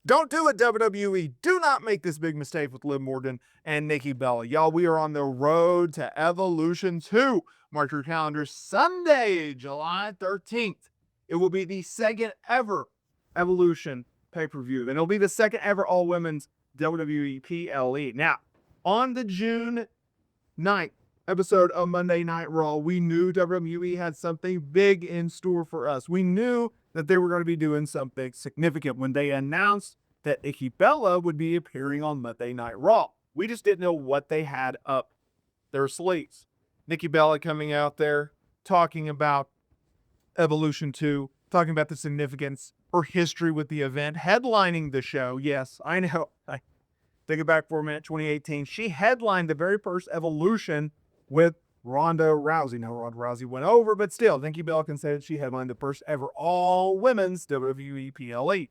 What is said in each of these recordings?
Don't do it, WWE. Do not make this big mistake with Liv Morgan and Nikki Bella. Y'all, we are on the road to Evolution 2. Mark your calendars, Sunday, July 13th. It will be the second ever Evolution pay-per-view. And it'll be the second ever all-women's WWE PLE. Now, on the June 9th episode of Monday Night Raw, we knew WWE had something big in store for us. We knew that they were going to be doing something significant when they announced that Nikki Bella would be appearing on Monday Night Raw. We just didn't know what they had up their sleeves. Nikki Bella coming out there talking about Evolution 2, talking about the significance, her history with the event, headlining the show. Yes, I know. Think it back for a minute, 2018. She headlined the very first Evolution with Ronda Rousey. Now, Ronda Rousey went over, but still, Nikki Bella can say that she headlined the first ever all-women's WWE PLE.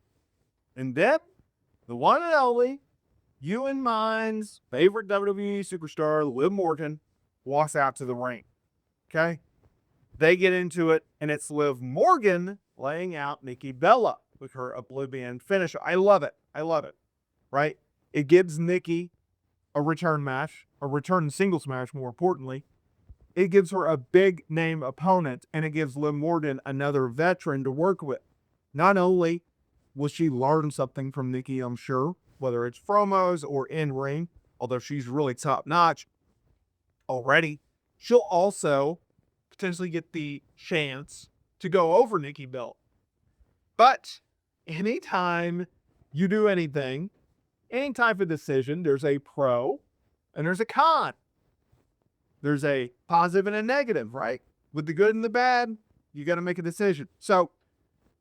And then, the one and only, you and mine's favorite WWE superstar, Liv Morgan, walks out to the ring. Okay? They get into it, and it's Liv Morgan laying out Nikki Bella with her Oblivion finisher. I love it. I love it. Right? It gives Nikki a return match, a return singles match, more importantly. It gives her a big name opponent, and it gives Liv Morgan another veteran to work with. Not only will she learn something from Nikki, I'm sure, whether it's promos or in-ring, although she's really top-notch already, she'll also potentially get the chance to go over Nikki Bella. But anytime you do anything, any type of decision, there's a pro and there's a con. There's a positive and a negative, right? With the good and the bad, you got to make a decision. So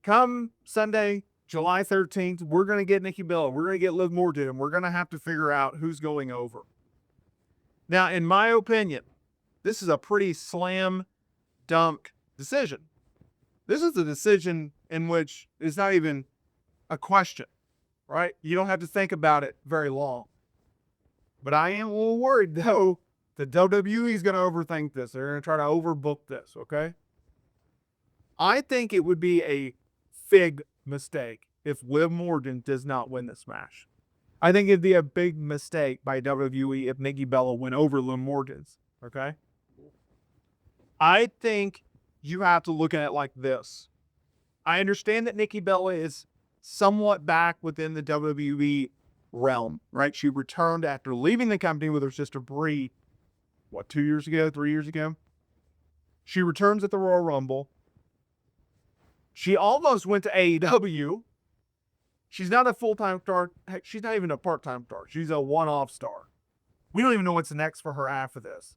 come Sunday, July 13th, we're going to get Nikki Bella. We're going to get Liv Morgan, and we're going to have to figure out who's going over. Now, in my opinion, this is a pretty slam dunk decision. This is a decision in which it's not even a question, right? You don't have to think about it very long. But I am a little worried, though, that WWE is going to overthink this. They're going to try to overbook this, okay? I think it would be a big mistake if Liv Morgan does not win this match. I think it'd be a big mistake by WWE if Nikki Bella went over Liv Morgan's, okay? I think you have to look at it like this. I understand that Nikki Bella is somewhat back within the WWE realm, right? She returned after leaving the company with her sister Brie, 2 years ago, 3 years ago? She returns at the Royal Rumble. She almost went to AEW. She's not a full-time star. Heck, she's not even a part-time star. She's a one-off star. We don't even know what's next for her after this.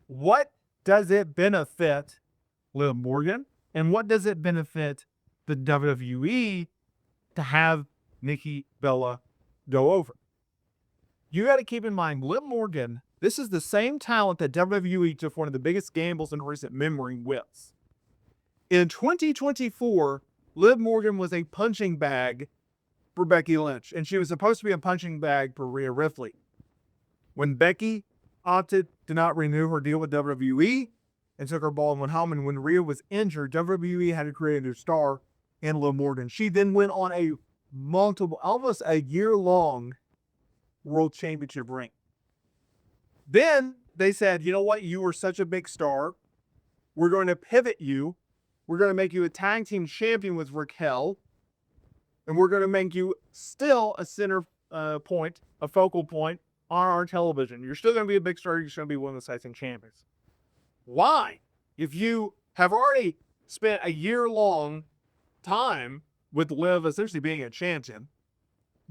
What does it benefit Liv Morgan? And what does it benefit the WWE to have Nikki Bella go over? You got to keep in mind, Liv Morgan, this is the same talent that WWE took one of the biggest gambles in recent memory with. In 2024, Liv Morgan was a punching bag for Becky Lynch, and she was supposed to be a punching bag for Rhea Ripley. When Becky opted to not renew her deal with WWE and took her ball and went home, and when Rhea was injured, WWE had to create a new star in Liv Morgan. She then went on a almost a year-long World Championship reign. Then they said, you know what? You were such a big star. We're going to pivot you. We're going to make you a tag team champion with Raquel. And we're going to make you still a center point, a focal point on our television. You're still going to be a big star. You're still going to be one of the tag team champions. Why? If you have already spent a year-long time with Liv essentially being a champion,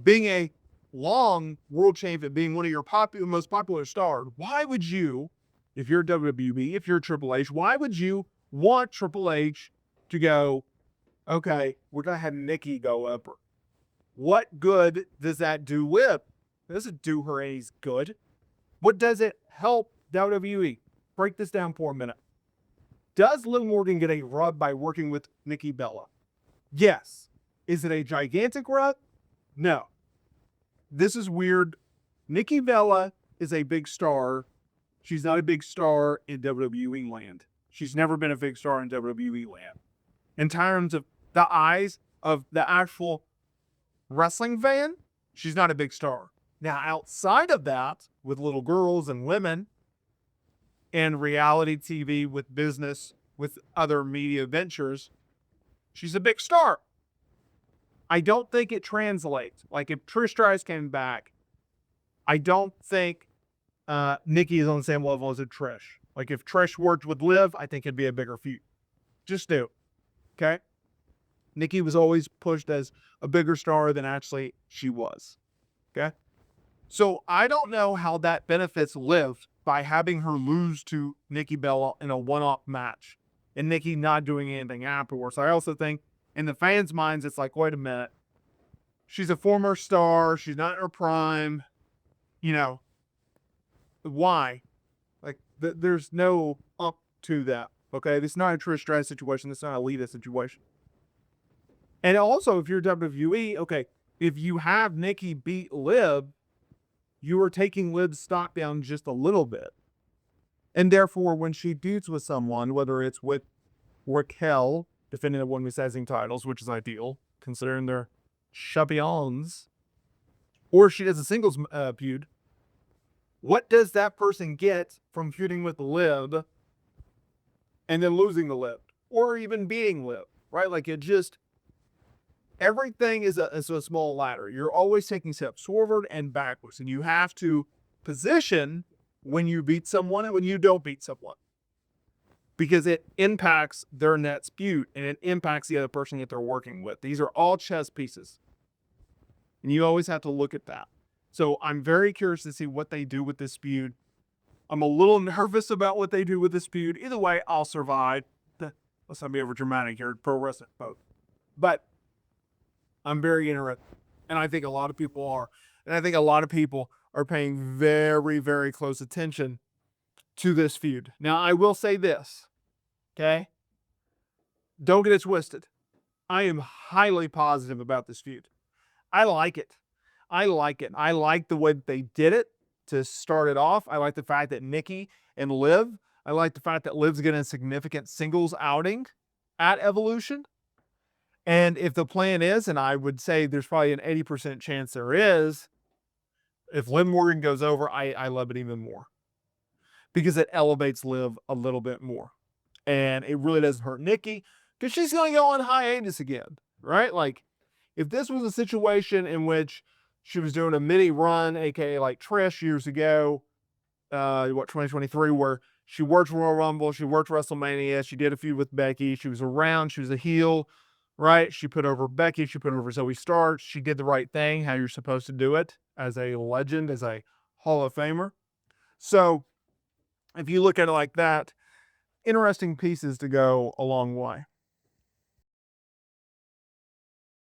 being a long world champion, being one of your most popular stars, why would you, if you're WWE, if you're Triple H, why would you want Triple H to go, okay, we're going to have Nikki go over? What good does that do Liv? It doesn't do her any good. What does it help WWE? Break this down for a minute. Does Liv Morgan get a rub by working with Nikki Bella? Yes. Is it a gigantic rub? No. This is weird. Nikki Bella is a big star. She's not a big star in WWE land. She's never been a big star in WWE land. In terms of the eyes of the actual wrestling fan, she's not a big star. Now, outside of that, with little girls and women, and reality TV, with business, with other media ventures, she's a big star. I don't think it translates. Like, if Trish Stratus came back, I don't think Nikki is on the same level as a Trish. Like, if Trish worked with Liv, I think it'd be a bigger feud. Just do. Okay? Nikki was always pushed as a bigger star than actually she was. Okay? So I don't know how that benefits Liv by having her lose to Nikki Bella in a one-off match and Nikki not doing anything afterwards. I also think in the fans' minds, it's like, wait a minute. She's a former star. She's not in her prime. You know, why? Like, there's no up to that. Okay? This is not a Trish Stratus situation. This is not a Lita situation. And also, if you're WWE, okay, if you have Nikki beat Liv, you are taking Liv's stock down just a little bit. And therefore, when she feuds with someone, whether it's with Raquel, defending the women's tag titles, which is ideal, considering they're champions, or she does a singles feud, what does that person get from feuding with Liv and then losing the Liv? Or even beating Liv, right? Like, it just... everything is a small ladder. You're always taking steps forward and backwards. And you have to position when you beat someone and when you don't beat someone. Because it impacts their next feud and it impacts the other person that they're working with. These are all chess pieces. And you always have to look at that. So I'm very curious to see what they do with this feud. I'm a little nervous about what they do with this feud. Either way, I'll survive. Let's not be over dramatic here. Pro wrestling, both. But I'm very interested. And I think a lot of people are. And I think a lot of people are paying very, very close attention to this feud. Now, I will say this, okay? Don't get it twisted. I am highly positive about this feud. I like it. I like it. I like the way that they did it to start it off. I like the fact that Nikki and Liv, I like the fact that Liv's getting a significant singles outing at Evolution. And if the plan is, and I would say there's probably an 80% chance there is, if Liv Morgan goes over, I love it even more. Because it elevates Liv a little bit more. And it really doesn't hurt Nikki, because she's going to go on hiatus again, right? Like, if this was a situation in which she was doing a mini run, aka like Trish years ago, 2023, where she worked Royal Rumble, she worked WrestleMania, she did a feud with Becky, she was around, she was a heel, right? She put over Becky, she put over Zoe Starr, she did the right thing, how you're supposed to do it as a legend, as a Hall of Famer. So, if you look at it like that, interesting pieces to go a long way.